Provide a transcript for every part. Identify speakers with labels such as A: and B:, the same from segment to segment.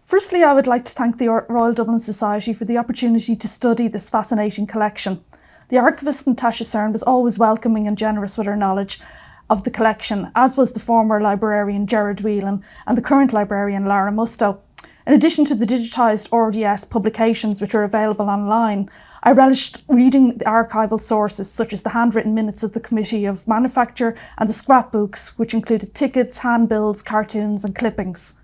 A: Firstly, I would like to thank the Royal Dublin Society for the opportunity to study this fascinating collection. The archivist Natasha Cern was always welcoming and generous with her knowledge of the collection, as was the former librarian Gerard Whelan and the current librarian Lara Musto. In addition to the digitised RDS publications which are available online, I relished reading the archival sources such as the handwritten minutes of the Committee of Manufacture and the scrapbooks, which included tickets, handbills, cartoons and clippings.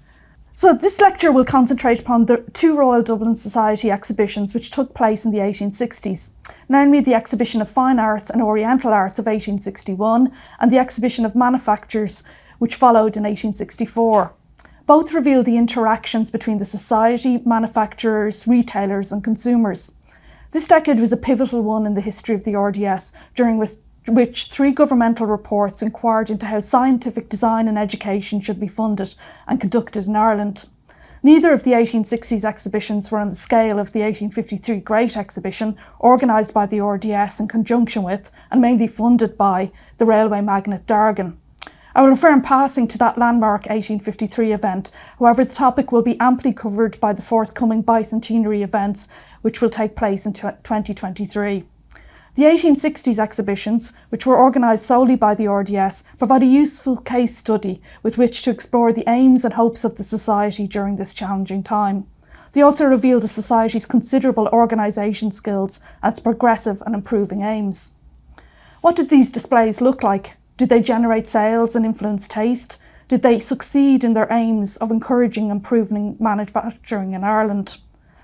A: So this lecture will concentrate upon the two Royal Dublin Society exhibitions which took place in the 1860s, namely the Exhibition of Fine Arts and Oriental Arts of 1861 and the Exhibition of Manufactures which followed in 1864. Both reveal the interactions between the society, manufacturers, retailers and consumers. This decade was a pivotal one in the history of the RDS, during which three governmental reports inquired into how scientific design and education should be funded and conducted in Ireland. Neither of the 1860s exhibitions were on the scale of the 1853 Great Exhibition, organised by the RDS in conjunction with and mainly funded by the railway magnate Dargan. I will refer in passing to that landmark 1853 event, however the topic will be amply covered by the forthcoming bicentenary events which will take place in 2023. The 1860s exhibitions, which were organised solely by the RDS, provide a useful case study with which to explore the aims and hopes of the Society during this challenging time. They also reveal the Society's considerable organisation skills and its progressive and improving aims. What did these displays look like? Did they generate sales and influence taste? Did they succeed in their aims of encouraging and improving manufacturing in Ireland?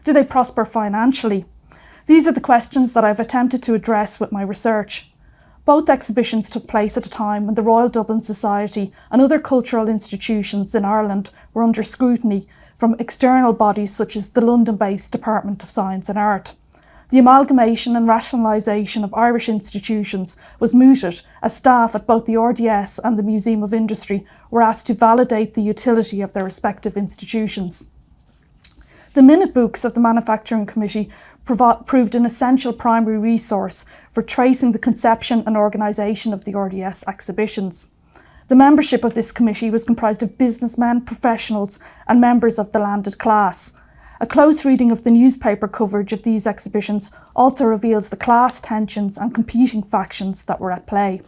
A: Did they prosper financially? These are the questions that I've attempted to address with my research. Both exhibitions took place at a time when the Royal Dublin Society and other cultural institutions in Ireland were under scrutiny from external bodies such as the London-based Department of Science and Art. The amalgamation and rationalisation of Irish institutions was mooted as staff at both the RDS and the Museum of Industry were asked to validate the utility of their respective institutions. The minute books of the Manufacturing Committee proved an essential primary resource for tracing the conception and organisation of the RDS exhibitions. The membership of this committee was comprised of businessmen, professionals and members of the landed class. A close reading of the newspaper coverage of these exhibitions also reveals the class tensions and competing factions that were at play.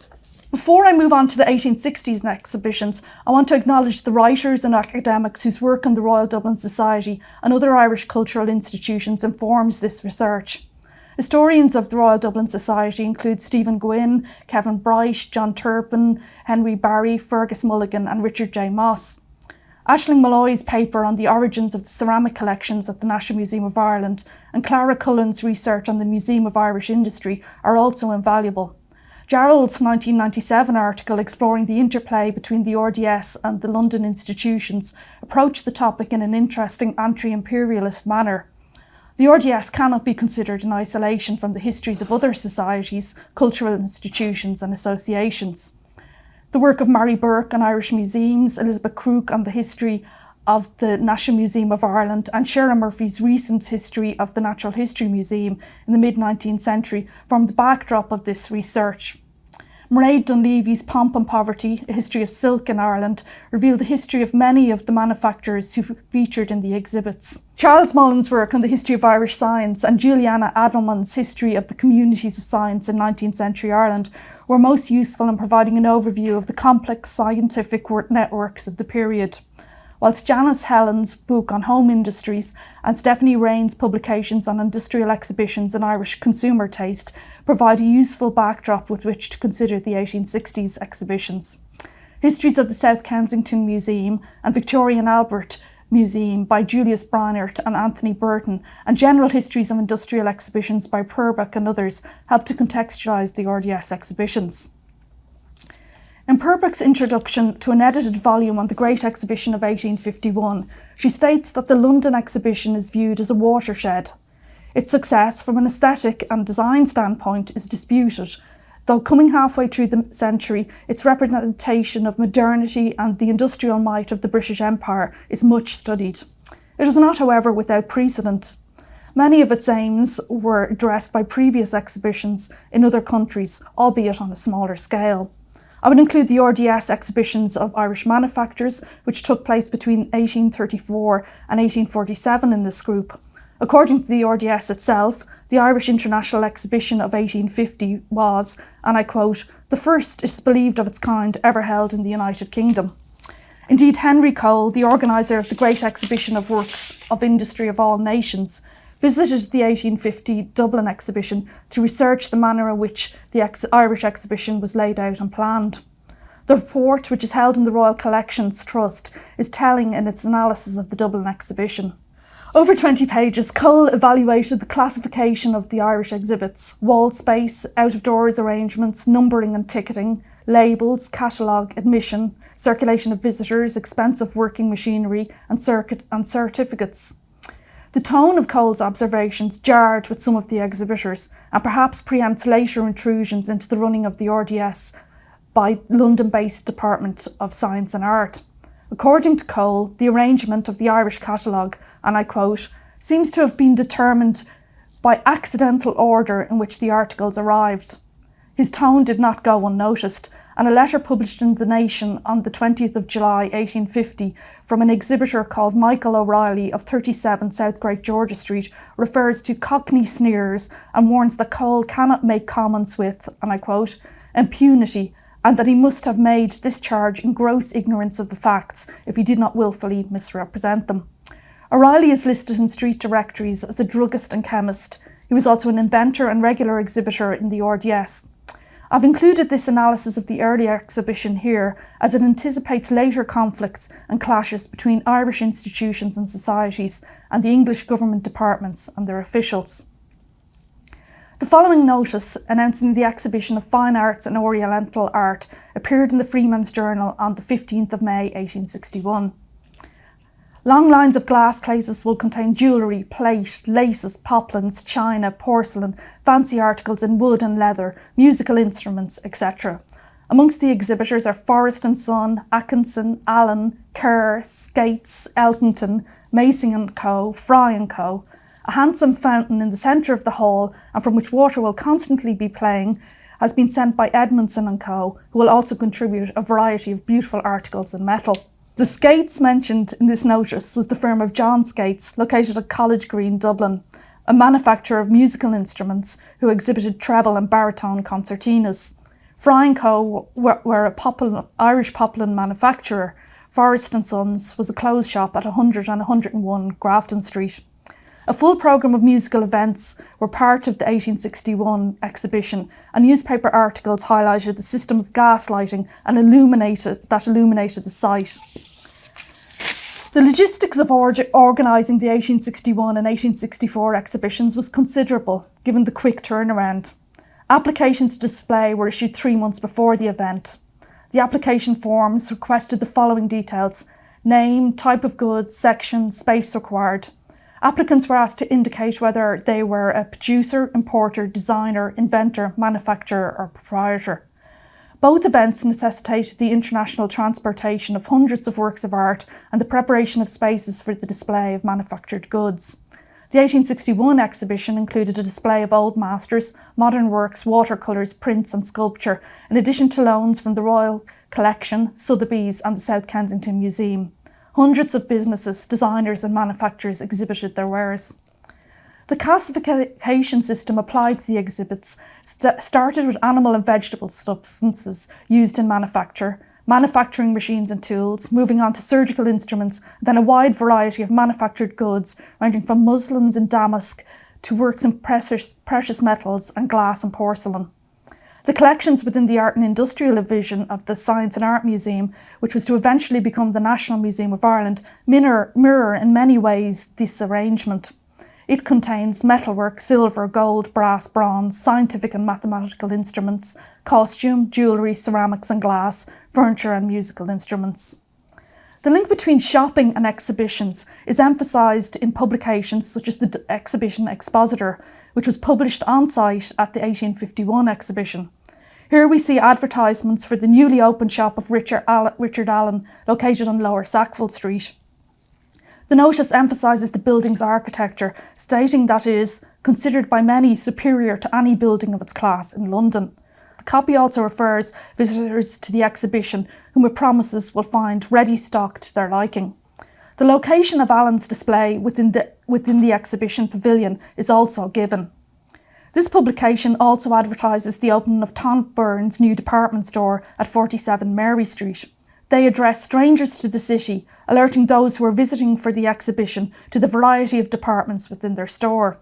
A: Before I move on to the 1860s exhibitions, I want to acknowledge the writers and academics whose work in the Royal Dublin Society and other Irish cultural institutions informs this research. Historians of the Royal Dublin Society include Stephen Gwynn, Kevin Bright, John Turpin, Henry Barry, Fergus Mulligan and Richard J. Moss. Aisling Malloy's paper on the origins of the ceramic collections at the National Museum of Ireland and Clara Cullen's research on the Museum of Irish Industry are also invaluable. Gerald's 1997 article exploring the interplay between the RDS and the London institutions approached the topic in an interesting anti-imperialist manner. The RDS cannot be considered in isolation from the histories of other societies, cultural institutions and associations. The work of Mary Burke on Irish museums, Elizabeth Crook on the history of the National Museum of Ireland and Sharon Murphy's recent history of the Natural History Museum in the mid-19th century formed the backdrop of this research. Mairead Dunleavy's Pomp and Poverty, A History of Silk in Ireland, revealed the history of many of the manufacturers who featured in the exhibits. Charles Mullen's work on the history of Irish science and Juliana Adelman's history of the communities of science in 19th century Ireland were most useful in providing an overview of the complex scientific networks of the period, whilst Janice Helen's book on home industries and Stephanie Rain's publications on industrial exhibitions and Irish consumer taste provide a useful backdrop with which to consider the 1860s exhibitions. Histories of the South Kensington Museum and Victoria and Albert Museum by Julius Breinert and Anthony Burton, and general histories of industrial exhibitions by Purbeck and others help to contextualise the RDS exhibitions. In Purbeck's introduction to an edited volume on the Great Exhibition of 1851, she states that the London exhibition is viewed as a watershed. Its success from an aesthetic and design standpoint is disputed, though coming halfway through the century, its representation of modernity and the industrial might of the British Empire is much studied. It was not, however, without precedent. Many of its aims were addressed by previous exhibitions in other countries, albeit on a smaller scale. I would include the RDS exhibitions of Irish manufactures, which took place between 1834 and 1847 in this group. According to the RDS itself, the Irish International Exhibition of 1850 was, and I quote, "the first, is believed, of its kind ever held in the United Kingdom." Indeed, Henry Cole, the organiser of the Great Exhibition of Works of Industry of all nations, visited the 1850 Dublin exhibition to research the manner in which the Irish exhibition was laid out and planned. The report, which is held in the Royal Collections Trust, is telling in its analysis of the Dublin exhibition. Over 20 pages, Cole evaluated the classification of the Irish exhibits: wall space, out-of-doors arrangements, numbering and ticketing, labels, catalogue, admission, circulation of visitors, expense of working machinery and certificates. The tone of Cole's observations jarred with some of the exhibitors and perhaps preempts later intrusions into the running of the RDS by London-based Department of Science and Art. According to Cole, the arrangement of the Irish catalogue, and I quote, "seems to have been determined by accidental order in which the articles arrived." His tone did not go unnoticed, and a letter published in The Nation on the 20th of July 1850 from an exhibitor called Michael O'Reilly of 37 South Great Georgia Street refers to Cockney sneers and warns that Cole cannot make comments with, and I quote, "impunity, and that he must have made this charge in gross ignorance of the facts if he did not wilfully misrepresent them." O'Reilly is listed in street directories as a druggist and chemist. He was also an inventor and regular exhibitor in the RDS. I've included this analysis of the early exhibition here as it anticipates later conflicts and clashes between Irish institutions and societies and the English government departments and their officials. The following notice announcing the exhibition of Fine Arts and Oriental Art appeared in the Freeman's Journal on the 15th of May 1861. Long lines of glass cases will contain jewellery, plate, laces, poplins, china, porcelain, fancy articles in wood and leather, musical instruments, etc. Amongst the exhibitors are Forrest and Son, Atkinson, Allen, Kerr, Skates, Eltonton, Mason and Co., Fry and Co. A handsome fountain in the centre of the hall, and from which water will constantly be playing, has been sent by Edmondson and Co., who will also contribute a variety of beautiful articles in metal. The Skates mentioned in this notice was the firm of John Skates, located at College Green, Dublin, a manufacturer of musical instruments who exhibited treble and baritone concertinas. Fry & Co. were a Irish poplin manufacturer. Forrest and Sons was a clothes shop at 100 and 101 Grafton Street. A full programme of musical events were part of the 1861 exhibition, and newspaper articles highlighted the system of gas lighting and illuminated the site. The logistics of organising the 1861 and 1864 exhibitions was considerable, given the quick turnaround. Applications to display were issued 3 months before the event. The application forms requested the following details: name, type of goods, section, space required. Applicants were asked to indicate whether they were a producer, importer, designer, inventor, manufacturer or proprietor. Both events necessitated the international transportation of hundreds of works of art and the preparation of spaces for the display of manufactured goods. The 1861 exhibition included a display of old masters, modern works, watercolours, prints and sculpture, in addition to loans from the Royal Collection, Sotheby's and the South Kensington Museum. Hundreds of businesses, designers and manufacturers exhibited their wares. The classification system applied to the exhibits started with animal and vegetable substances used in manufacturing machines and tools, moving on to surgical instruments, then a wide variety of manufactured goods ranging from muslins and damask to works in precious metals and glass and porcelain. The collections within the Art and Industrial Division of the Science and Art Museum, which was to eventually become the National Museum of Ireland, mirror in many ways this arrangement. It contains metalwork, silver, gold, brass, bronze, scientific and mathematical instruments, costume, jewellery, ceramics and glass, furniture and musical instruments. The link between shopping and exhibitions is emphasised in publications such as the Exhibition Expositor, which was published on site at the 1851 exhibition. Here we see advertisements for the newly opened shop of Richard Allen, located on Lower Sackville Street. The notice emphasises the building's architecture, stating that it is considered by many superior to any building of its class in London. The copy also refers visitors to the exhibition whom it promises will find ready stock to their liking. The location of Allen's display within the exhibition pavilion is also given. This publication also advertises the opening of Tom Byrne's new department store at 47 Mary Street. They address strangers to the city, alerting those who are visiting for the exhibition to the variety of departments within their store.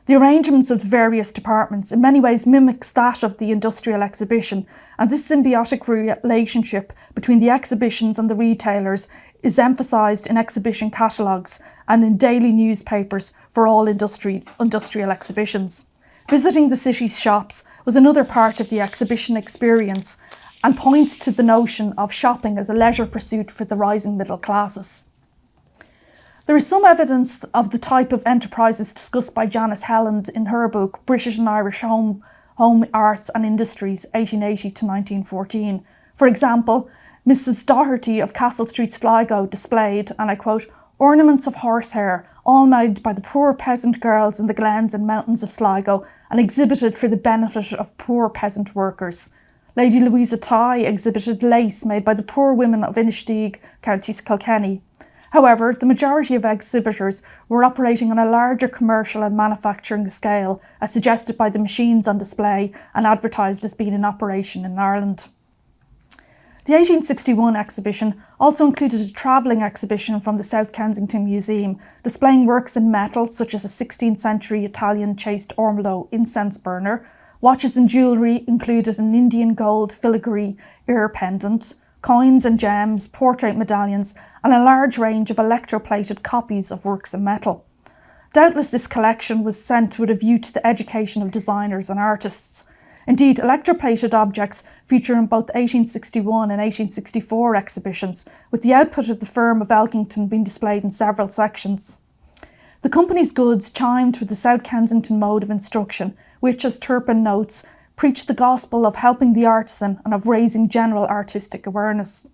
A: The arrangements of the various departments in many ways mimics that of the industrial exhibition, and this symbiotic relationship between the exhibitions and the retailers is emphasised in exhibition catalogues and in daily newspapers for all industrial exhibitions. Visiting the city's shops was another part of the exhibition experience and points to the notion of shopping as a leisure pursuit for the rising middle classes. There is some evidence of the type of enterprises discussed by Janice Helland in her book British and Irish Home Arts and Industries 1880 to 1914. For example, Mrs. Doherty of Castle Street, Sligo displayed, and I quote, ornaments of horsehair, all made by the poor peasant girls in the glens and mountains of Sligo and exhibited for the benefit of poor peasant workers. Lady Louisa Tye exhibited lace made by the poor women of Inistioge, County Kilkenny. However, the majority of exhibitors were operating on a larger commercial and manufacturing scale, as suggested by the machines on display and advertised as being in operation in Ireland. The 1861 exhibition also included a travelling exhibition from the South Kensington Museum, displaying works in metal such as a 16th century Italian chased ormolu incense burner. Watches and jewellery included an Indian gold filigree ear pendant, coins and gems, portrait medallions, and a large range of electroplated copies of works in metal. Doubtless this collection was sent with a view to the education of designers and artists. Indeed, electroplated objects feature in both 1861 and 1864 exhibitions, with the output of the firm of Elkington being displayed in several sections. The company's goods chimed with the South Kensington mode of instruction, which, as Turpin notes, preached the gospel of helping the artisan and of raising general artistic awareness.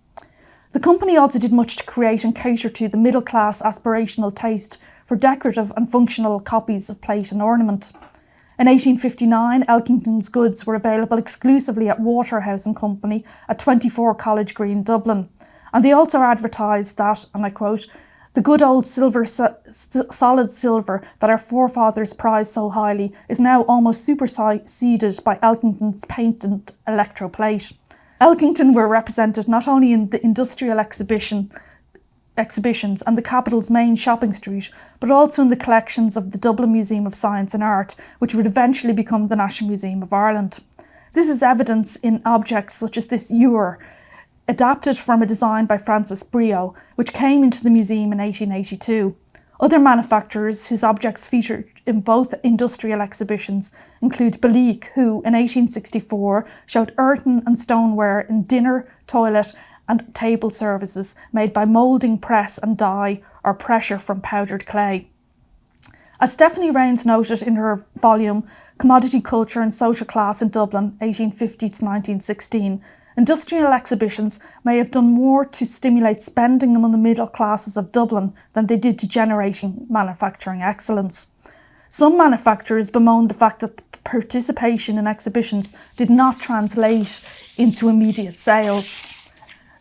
A: The company also did much to create and cater to the middle-class aspirational taste for decorative and functional copies of plate and ornament. In 1859, Elkington's goods were available exclusively at Waterhouse and Company at 24 College Green, Dublin, and they also advertised that, and I quote, the good old solid silver that our forefathers prized so highly is now almost superseded by Elkington's patent electroplate. Elkington were represented not only in the industrial exhibitions and the capital's main shopping street, but also in the collections of the Dublin Museum of Science and Art, which would eventually become the National Museum of Ireland. This is evidence in objects such as this ewer, adapted from a design by Francis Brio, which came into the museum in 1882. Other manufacturers whose objects featured in both industrial exhibitions include Belique, who in 1864 showed earthen and stoneware in dinner, toilet and table services made by moulding press and dye or pressure from powdered clay. As Stephanie Rains noted in her volume Commodity Culture and Social Class in Dublin 1850 to 1916, industrial exhibitions may have done more to stimulate spending among the middle classes of Dublin than they did to generating manufacturing excellence. Some manufacturers bemoaned the fact that participation in exhibitions did not translate into immediate sales.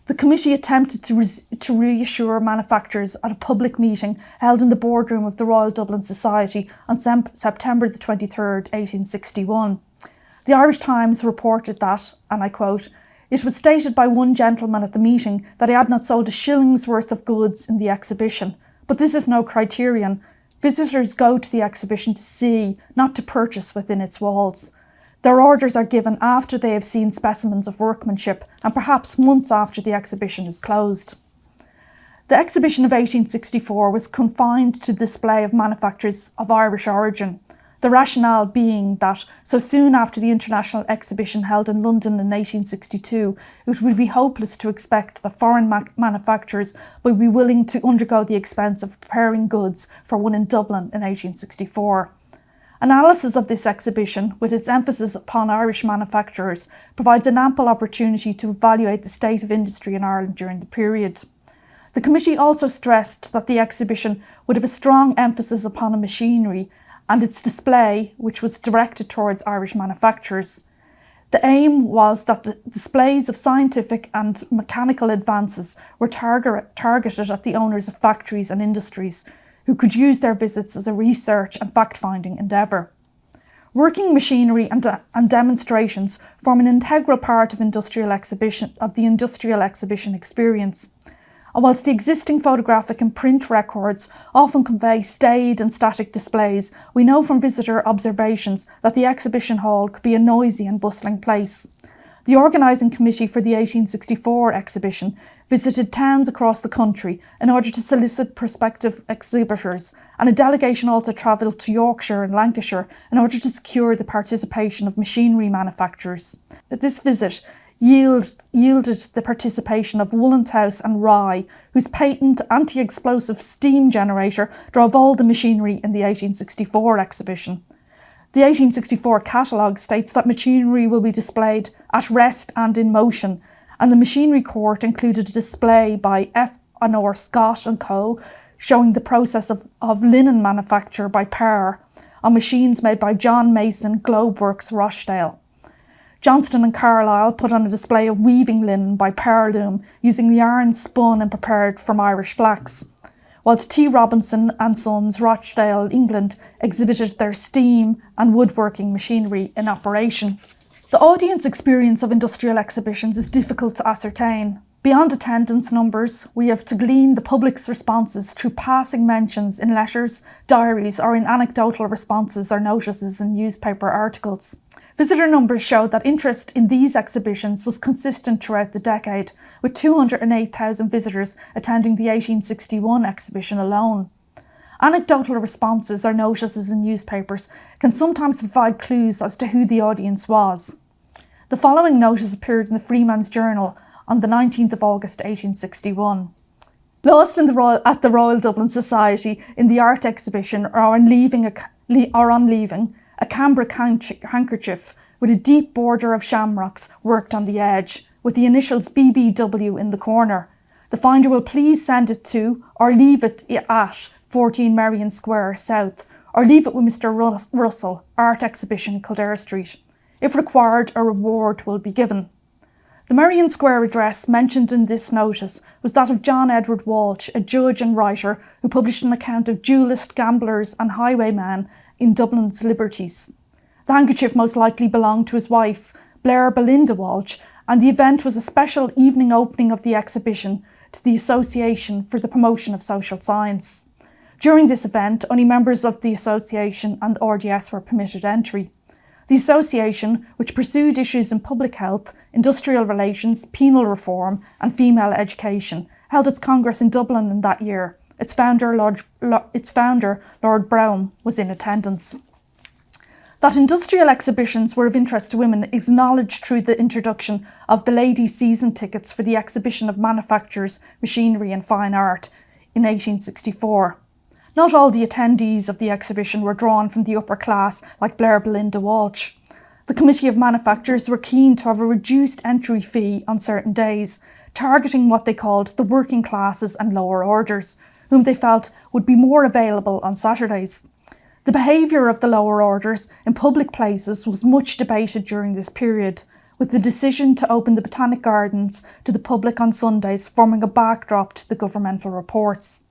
A: The committee attempted to reassure manufacturers at a public meeting held in the boardroom of the Royal Dublin Society on September the 23rd, 1861. The Irish Times reported that, and I quote, it was stated by one gentleman at the meeting that he had not sold a shilling's worth of goods in the exhibition, but this is no criterion. Visitors go to the exhibition to see, not to purchase within its walls. Their orders are given after they have seen specimens of workmanship and perhaps months after the exhibition is closed. The exhibition of 1864 was confined to the display of manufactures of Irish origin, the rationale being that so soon after the international exhibition held in London in 1862, it would be hopeless to expect that foreign manufacturers would be willing to undergo the expense of preparing goods for one in Dublin in 1864. Analysis of this exhibition, with its emphasis upon Irish manufacturers, provides an ample opportunity to evaluate the state of industry in Ireland during the period. The committee also stressed that the exhibition would have a strong emphasis upon machinery and its display, which was directed towards Irish manufacturers. The aim was that the displays of scientific and mechanical advances were targeted at the owners of factories and industries, who could use their visits as a research and fact-finding endeavour. Working machinery and demonstrations form an integral part of the industrial exhibition experience. And whilst the existing photographic and print records often convey staid and static displays, we know from visitor observations that the exhibition hall could be a noisy and bustling place. The organising committee for the 1864 exhibition visited towns across the country in order to solicit prospective exhibitors, and a delegation also travelled to Yorkshire and Lancashire in order to secure the participation of machinery manufacturers. This visit yielded the participation of Woollenhouse and Rye, whose patent anti-explosive steam generator drove all the machinery in the 1864 exhibition. The 1864 catalogue states that machinery will be displayed at rest and in motion, and the machinery court included a display by F. Honor Scott and Co. showing the process of linen manufacture by Parr on machines made by John Mason Globeworks Rochdale. Johnston and Carlisle put on a display of weaving linen by Pearloom using yarn spun and prepared from Irish flax, whilst T. Robinson and Sons, Rochdale, England, exhibited their steam and woodworking machinery in operation. The audience experience of industrial exhibitions is difficult to ascertain. Beyond attendance numbers, we have to glean the public's responses through passing mentions in letters, diaries, or in anecdotal responses or notices in newspaper articles. Visitor numbers showed that interest in these exhibitions was consistent throughout the decade, with 208,000 visitors attending the 1861 exhibition alone. Anecdotal responses or notices in newspapers can sometimes provide clues as to who the audience was. The following notice appeared in the Freeman's Journal on the 19th of August 1861. Lost at the Royal Dublin Society in the art exhibition or on leaving, a cambric handkerchief with a deep border of shamrocks worked on the edge, with the initials BBW in the corner. The finder will please send it to or leave it at 14 Merrion Square South, or leave it with Mr. Russell, Art Exhibition, Kildare Street. If required, a reward will be given. The Merrion Square address mentioned in this notice was that of John Edward Walsh, a judge and writer who published an account of duellists, gamblers and highwaymen in Dublin's liberties. The handkerchief most likely belonged to his wife, Blair Belinda Walsh, and the event was a special evening opening of the exhibition to the Association for the Promotion of Social Science. During this event, only members of the association and RDS were permitted entry. The association, which pursued issues in public health, industrial relations, penal reform and female education, held its congress in Dublin in that year. Its founder, Lord Brougham, was in attendance. That industrial exhibitions were of interest to women is acknowledged through the introduction of the ladies' season tickets for the exhibition of manufactures, machinery and fine art in 1864. Not all the attendees of the exhibition were drawn from the upper class like Blair Belinda Walsh. The Committee of Manufacturers were keen to have a reduced entry fee on certain days, targeting what they called the working classes and lower orders, whom they felt would be more available on Saturdays. The behaviour of the lower orders in public places was much debated during this period, with the decision to open the Botanic Gardens to the public on Sundays forming a backdrop to the governmental reports.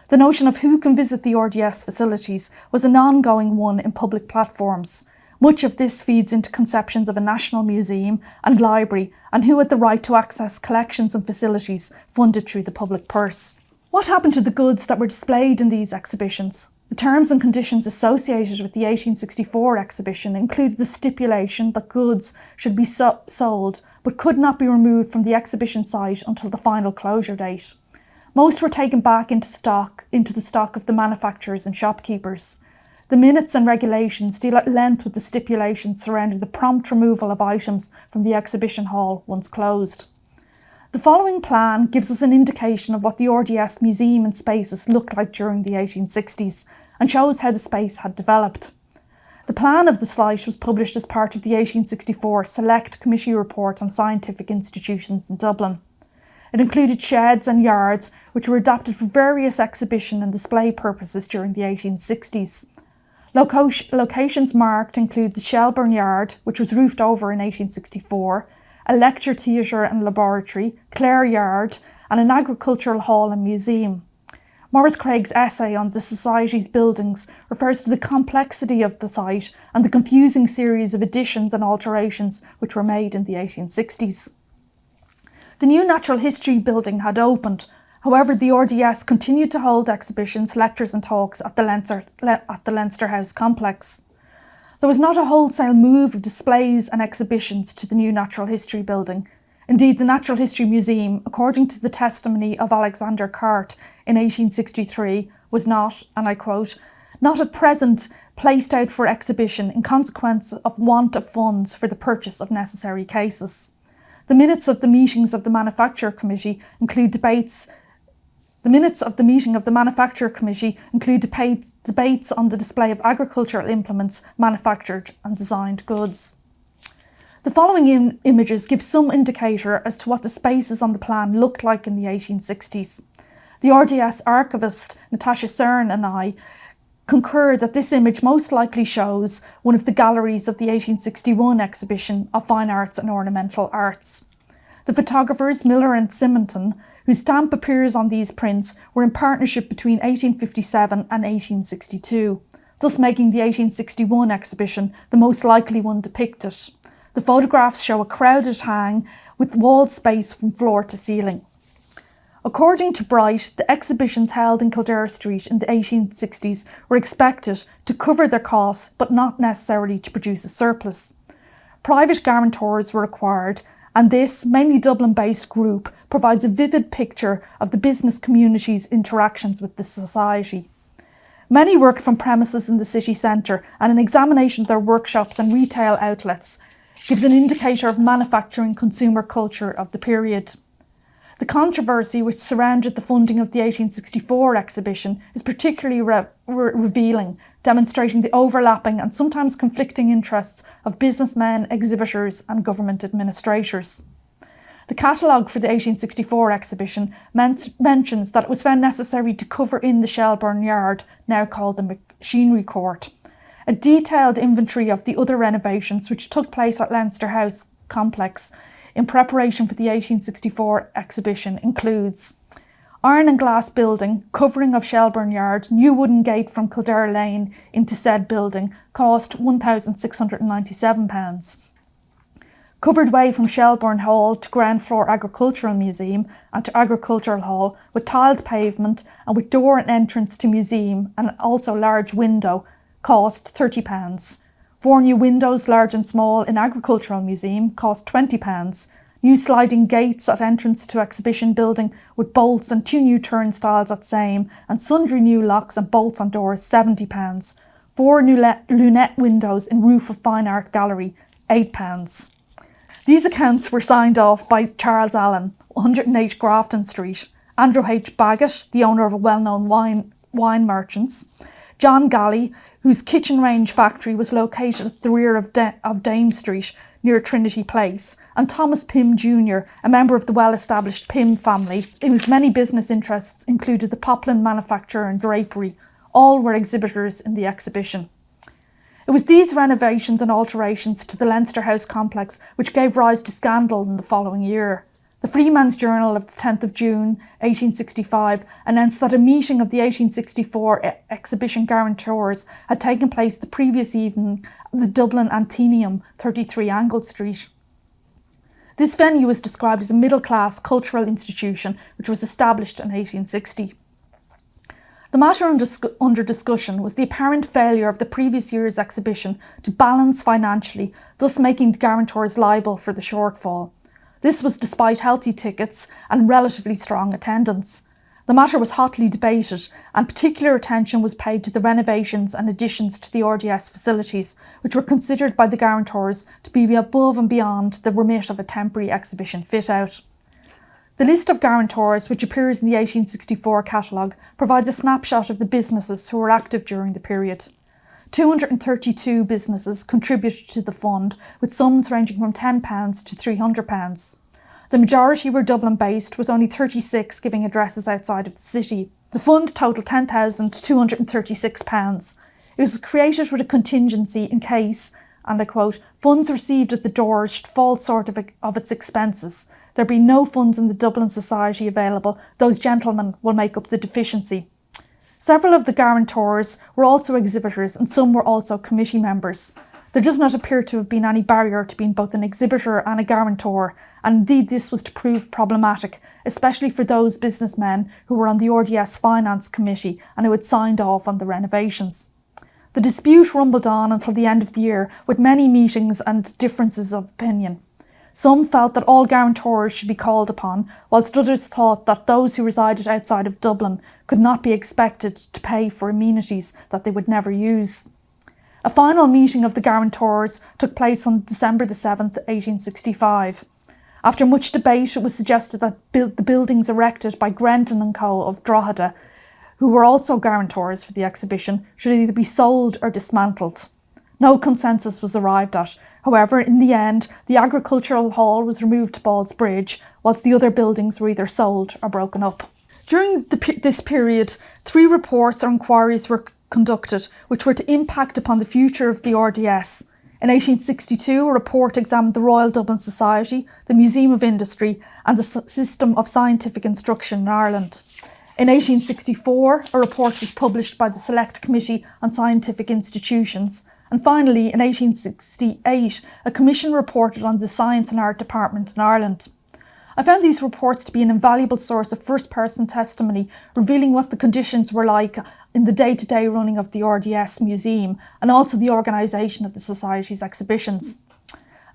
A: The notion of who can visit the RDS facilities was an ongoing one in public platforms. Much of this feeds into conceptions of a national museum and library and who had the right to access collections and facilities funded through the public purse. What happened to the goods that were displayed in these exhibitions? The terms and conditions associated with the 1864 exhibition included the stipulation that goods should be sold but could not be removed from the exhibition site until the final closure date. Most were taken back into the stock of the manufacturers and shopkeepers. The minutes and regulations deal at length with the stipulations surrounding the prompt removal of items from the exhibition hall once closed. The following plan gives us an indication of what the RDS museum and spaces looked like during the 1860s and shows how the space had developed. The plan of the site was published as part of the 1864 Select Committee Report on Scientific Institutions in Dublin. It included sheds and yards which were adapted for various exhibition and display purposes during the 1860s. Locations marked include the Shelburne Yard, which was roofed over in 1864, a lecture theatre and laboratory, Clare Yard, and an agricultural hall and museum. Maurice Craig's essay on the Society's buildings refers to the complexity of the site and the confusing series of additions and alterations which were made in the 1860s. The new Natural History building had opened. However, the RDS continued to hold exhibitions, lectures and talks at the Leinster House complex. There was not a wholesale move of displays and exhibitions to the new Natural History building. Indeed, the Natural History Museum, according to the testimony of Alexander Cart in 1863, was not, and I quote, "not at present placed out for exhibition in consequence of want of funds for the purchase of necessary cases." The minutes of the meetings of the Manufacture Committee include debates on the display of agricultural implements, manufactured and designed goods. The following images give some indicator as to what the spaces on the plan looked like in the 1860s. The RDS archivist Natasha Cern and I concur that this image most likely shows one of the galleries of the 1861 exhibition of Fine Arts and Ornamental Arts. The photographers Miller and Simonton, whose stamp appears on these prints, were in partnership between 1857 and 1862, thus making the 1861 exhibition the most likely one depicted. The photographs show a crowded hang with wall space from floor to ceiling. According to Bright, the exhibitions held in Kildare Street in the 1860s were expected to cover their costs but not necessarily to produce a surplus. Private guarantors were required, and this, mainly Dublin-based group, provides a vivid picture of the business community's interactions with the society. Many worked from premises in the city centre, and an examination of their workshops and retail outlets gives an indicator of manufacturing consumer culture of the period. The controversy which surrounded the funding of the 1864 exhibition is particularly revealing, demonstrating the overlapping and sometimes conflicting interests of businessmen, exhibitors and government administrators. The catalogue for the 1864 exhibition mentions that it was found necessary to cover in the Shelburne Yard, now called the Machinery Court. A detailed inventory of the other renovations which took place at Leinster House complex in preparation for the 1864 exhibition includes iron and glass building, covering of Shelburne Yard, new wooden gate from Kildare Lane into said building, cost £1,697. Covered way from Shelburne Hall to ground floor Agricultural Museum and to Agricultural Hall with tiled pavement and with door and entrance to museum and also large window, cost £30. 4 new windows, large and small, in Agricultural Museum cost £20. New sliding gates at entrance to exhibition building with bolts and 2 new turnstiles at same and sundry new locks and bolts on doors £70. 4 new lunette windows in roof of Fine Art Gallery £8. These accounts were signed off by Charles Allen, 108 Grafton Street, Andrew H. Baggett, the owner of a well-known wine merchants, John Galley, whose kitchen range factory was located at the rear of Dame Street near Trinity Place, and Thomas Pym Jr., a member of the well-established Pym family, whose many business interests included the poplin manufacture and drapery. All were exhibitors in the exhibition. It was these renovations and alterations to the Leinster House complex which gave rise to scandal in the following year. The Freeman's Journal of the 10th of June 1865 announced that a meeting of the 1864 exhibition guarantors had taken place the previous evening at the Dublin Athenaeum, 33 Angle Street. This venue was described as a middle-class cultural institution which was established in 1860. The matter under discussion was the apparent failure of the previous year's exhibition to balance financially, thus making the guarantors liable for the shortfall. This was despite healthy tickets and relatively strong attendance. The matter was hotly debated and particular attention was paid to the renovations and additions to the RDS facilities, which were considered by the guarantors to be above and beyond the remit of a temporary exhibition fit-out. The list of guarantors, which appears in the 1864 catalogue, provides a snapshot of the businesses who were active during the period. 232 businesses contributed to the fund, with sums ranging from £10 to £300. The majority were Dublin-based, with only 36 giving addresses outside of the city. The fund totalled £10,236. It was created with a contingency in case, and I quote, funds received at the doors should fall short of its expenses. There be no funds in the Dublin Society available. Those gentlemen will make up the deficiency. Several of the guarantors were also exhibitors and some were also committee members. There does not appear to have been any barrier to being both an exhibitor and a guarantor, and indeed this was to prove problematic, especially for those businessmen who were on the RDS Finance Committee and who had signed off on the renovations. The dispute rumbled on until the end of the year, with many meetings and differences of opinion. Some felt that all guarantors should be called upon, whilst others thought that those who resided outside of Dublin could not be expected to pay for amenities that they would never use. A final meeting of the guarantors took place on December the 7th, 1865. After much debate, it was suggested that the buildings erected by Grenton and Co. of Drogheda, who were also guarantors for the exhibition, should either be sold or dismantled. No consensus was arrived at. However, in the end, the agricultural hall was removed to Ballsbridge, whilst the other buildings were either sold or broken up. During this period, 3 reports or inquiries were conducted, which were to impact upon the future of the RDS. In 1862, a report examined the Royal Dublin Society, the Museum of Industry and the system of scientific instruction in Ireland. In 1864, a report was published by the Select Committee on Scientific Institutions. And finally, in 1868, a commission reported on the Science and Art Department in Ireland. I found these reports to be an invaluable source of first-person testimony, revealing what the conditions were like in the day-to-day running of the RDS Museum and also the organisation of the Society's exhibitions.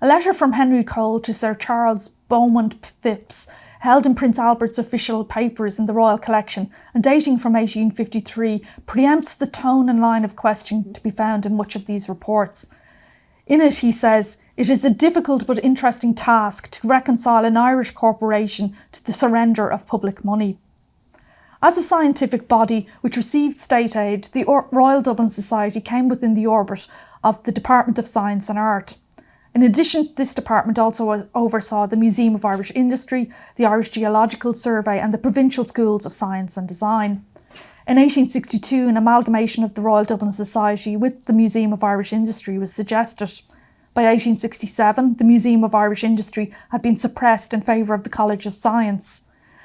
A: A letter from Henry Cole to Sir Charles Beaumont Phipps, held in Prince Albert's official papers in the Royal Collection and dating from 1853, preempts the tone and line of question to be found in much of these reports. In it, he says, "It is a difficult but interesting task to reconcile an Irish corporation to the surrender of public money." As a scientific body which received state aid, the Royal Dublin Society came within the orbit of the Department of Science and Art. In addition, this department also oversaw the Museum of Irish Industry, the Irish Geological Survey and the Provincial Schools of Science and Design. In 1862, an amalgamation of the Royal Dublin Society with the Museum of Irish Industry was suggested. By 1867, the Museum of Irish Industry had been suppressed in favour of the College of Science.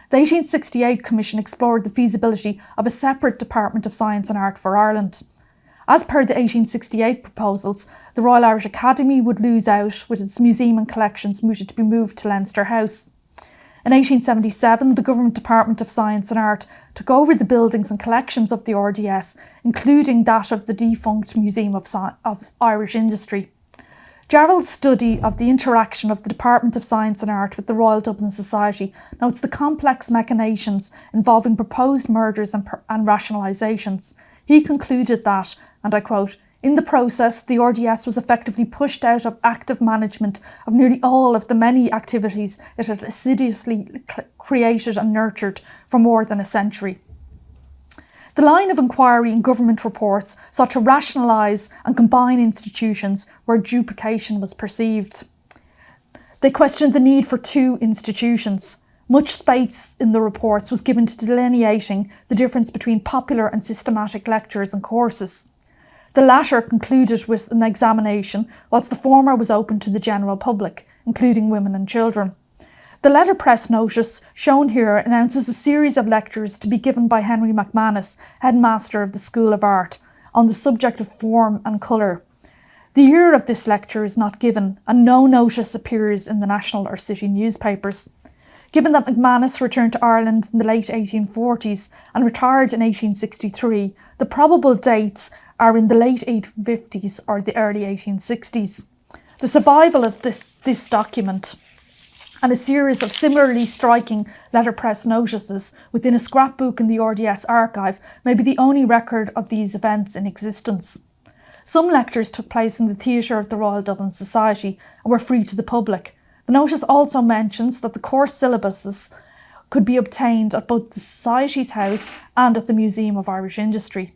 A: The 1868 Commission explored the feasibility of a separate Department of Science and Art for Ireland. As per the 1868 proposals, the Royal Irish Academy would lose out, with its museum and collections mooted to be moved to Leinster House. In 1877, the Government Department of Science and Art took over the buildings and collections of the RDS, including that of the defunct Museum of Irish Industry. Gerald's study of the interaction of the Department of Science and Art with the Royal Dublin Society notes the complex machinations involving proposed mergers and rationalisations. He concluded that, and I quote, "In the process, the RDS was effectively pushed out of active management of nearly all of the many activities it had assiduously created and nurtured for more than a century." The line of inquiry in government reports sought to rationalise and combine institutions where duplication was perceived. They questioned the need for 2 institutions. Much space in the reports was given to delineating the difference between popular and systematic lectures and courses. The latter concluded with an examination, whilst the former was open to the general public, including women and children. The letterpress notice shown here announces a series of lectures to be given by Henry McManus, headmaster of the School of Art, on the subject of form and colour. The year of this lecture is not given, and no notice appears in the national or city newspapers. Given that McManus returned to Ireland in the late 1840s and retired in 1863, the probable dates are in the late 1850s or the early 1860s. The survival of this document and a series of similarly striking letterpress notices within a scrapbook in the RDS archive may be the only record of these events in existence. Some lectures took place in the theatre of the Royal Dublin Society and were free to the public. The notice also mentions that the course syllabuses could be obtained at both the Society's house and at the Museum of Irish Industry.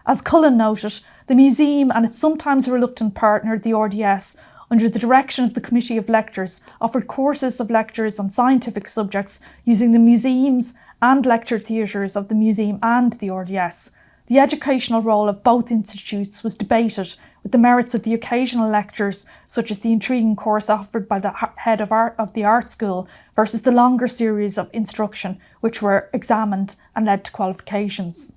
A: As Cullen noted, the museum and its sometimes reluctant partner, the RDS, under the direction of the Committee of Lectures, offered courses of lectures on scientific subjects using the museums and lecture theatres of the museum and the RDS. the educational role of both institutes was debated, with the merits of the occasional lectures, such as the intriguing course offered by the head of the art school, versus the longer series of instruction, which were examined and led to qualifications.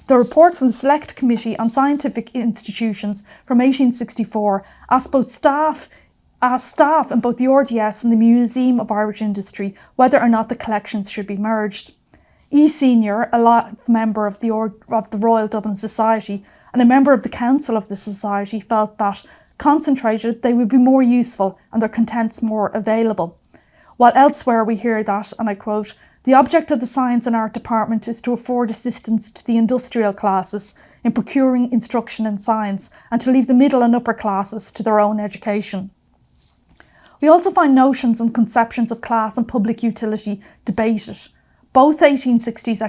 A: The report from the Select Committee on Scientific Institutions from 1864 asked staff in both the RDS and the Museum of Irish Industry whether or not the collections should be merged. E. Senior, a life member of the Royal Dublin Society and a member of the Council of the Society, felt that, concentrated, they would be more useful and their contents more available. While elsewhere we hear that, and I quote, "The object of the Science and Art Department is to afford assistance to the industrial classes in procuring instruction in science and to leave the middle and upper classes to their own education." We also find notions and conceptions of class and public utility debated. Both 1860s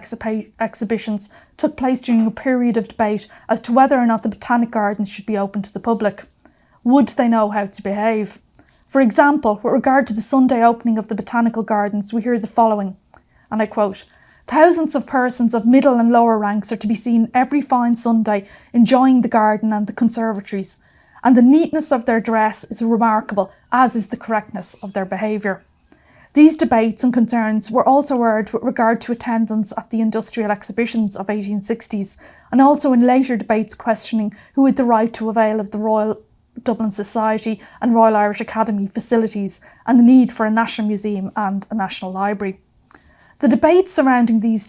A: exhibitions took place during a period of debate as to whether or not the Botanic Gardens should be open to the public. Would they know how to behave? For example, with regard to the Sunday opening of the Botanical Gardens, we hear the following, and I quote, "Thousands of persons of middle and lower ranks are to be seen every fine Sunday enjoying the garden and the conservatories, and the neatness of their dress is remarkable, as is the correctness of their behaviour." These debates and concerns were also heard with regard to attendance at the industrial exhibitions of 1860s, and also in later debates questioning who had the right to avail of the Royal Dublin Society and Royal Irish Academy facilities, and the need for a national museum and a national library. The debates surrounding these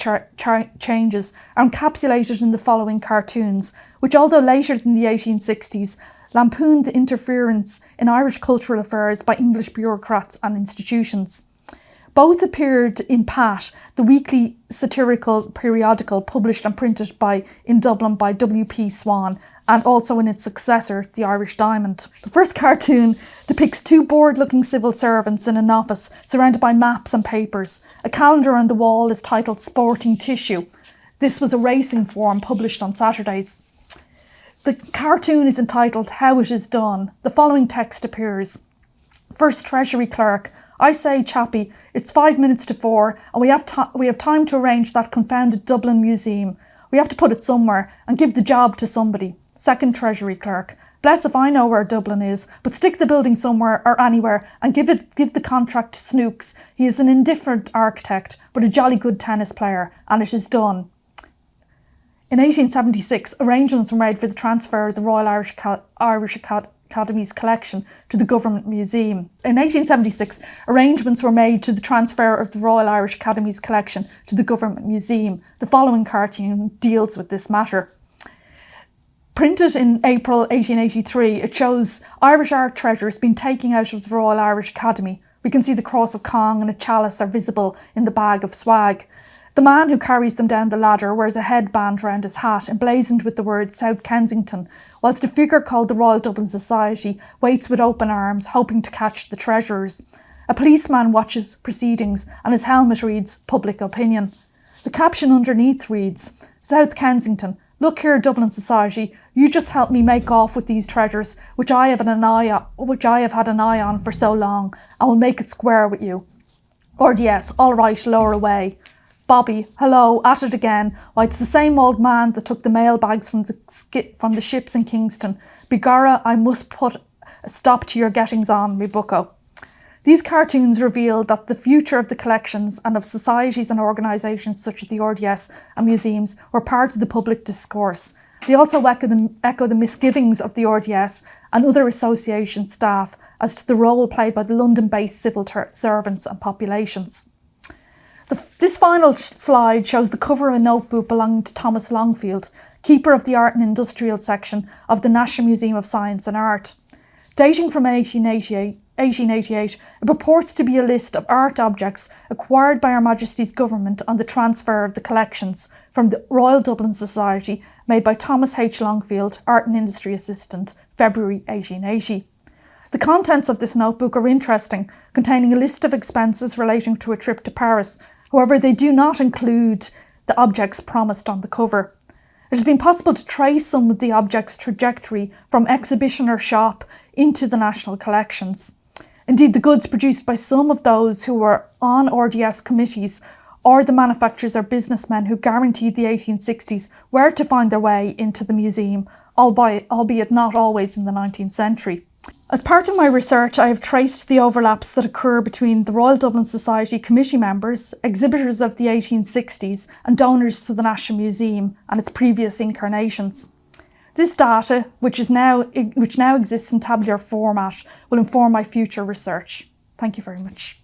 A: changes are encapsulated in the following cartoons, which, although later than the 1860s, lampooned the interference in Irish cultural affairs by English bureaucrats and institutions. Both appeared in Pat, the weekly satirical periodical published and printed in Dublin by W.P. Swan, and also in its successor, The Irish Diamond. The first cartoon depicts two bored-looking civil servants in an office surrounded by maps and papers. A calendar on the wall is titled Sporting Tissue. This was a racing form published on Saturdays. The cartoon is entitled How It Is Done. The following text appears. First Treasury Clerk: "I say, chappie, it's 5 minutes to 4 and we have time to arrange that confounded Dublin Museum. We have to put it somewhere and give the job to somebody." Second Treasury Clerk: "Bless if I know where Dublin is, but stick the building somewhere or anywhere and give the contract to Snooks. He is an indifferent architect, but a jolly good tennis player, and it is done." In 1876, arrangements were made for the transfer of the Royal Irish Academy's collection to the Government Museum. In 1876, arrangements were made to the transfer of the Royal Irish Academy's collection to the Government Museum. The following cartoon deals with this matter. Printed in April 1883, it shows Irish art treasures being taken out of the Royal Irish Academy. We can see the Cross of Cong and a chalice are visible in the bag of swag. The man who carries them down the ladder wears a headband round his hat emblazoned with the words South Kensington, whilst a figure called the Royal Dublin Society waits with open arms, hoping to catch the treasurers. A policeman watches proceedings and his helmet reads Public Opinion. The caption underneath reads, South Kensington, look here Dublin Society, you just help me make off with these treasures which I have had an eye on for so long, and will make it square with you. RDS, all right, lower away. Bobby, hello, at it again. Why, it's the same old man that took the mail bags from the ships in Kingston. Begorra, I must put a stop to your gettings on, me bucko. These cartoons reveal that the future of the collections and of societies and organisations such as the RDS and museums were part of the public discourse. They also echo the misgivings of the RDS and other association staff as to the role played by the London-based civil servants and populations. This final slide shows the cover of a notebook belonging to Thomas Longfield, keeper of the Art and Industrial section of the National Museum of Science and Art. Dating from 1888, it purports to be a list of art objects acquired by Her Majesty's Government on the transfer of the collections from the Royal Dublin Society, made by Thomas H. Longfield, Art and Industry Assistant, February 1880. The contents of this notebook are interesting, containing a list of expenses relating to a trip to Paris. However, they do not include the objects promised on the cover. It has been possible to trace some of the objects' trajectory from exhibition or shop into the national collections. Indeed, the goods produced by some of those who were on RDS committees or the manufacturers or businessmen who guaranteed the 1860s where to find their way into the museum, albeit not always in the 19th century. As part of my research, I have traced the overlaps that occur between the Royal Dublin Society committee members, exhibitors of the 1860s, and donors to the National Museum and its previous incarnations. This data, which now exists in tabular format, will inform my future research. Thank you very much.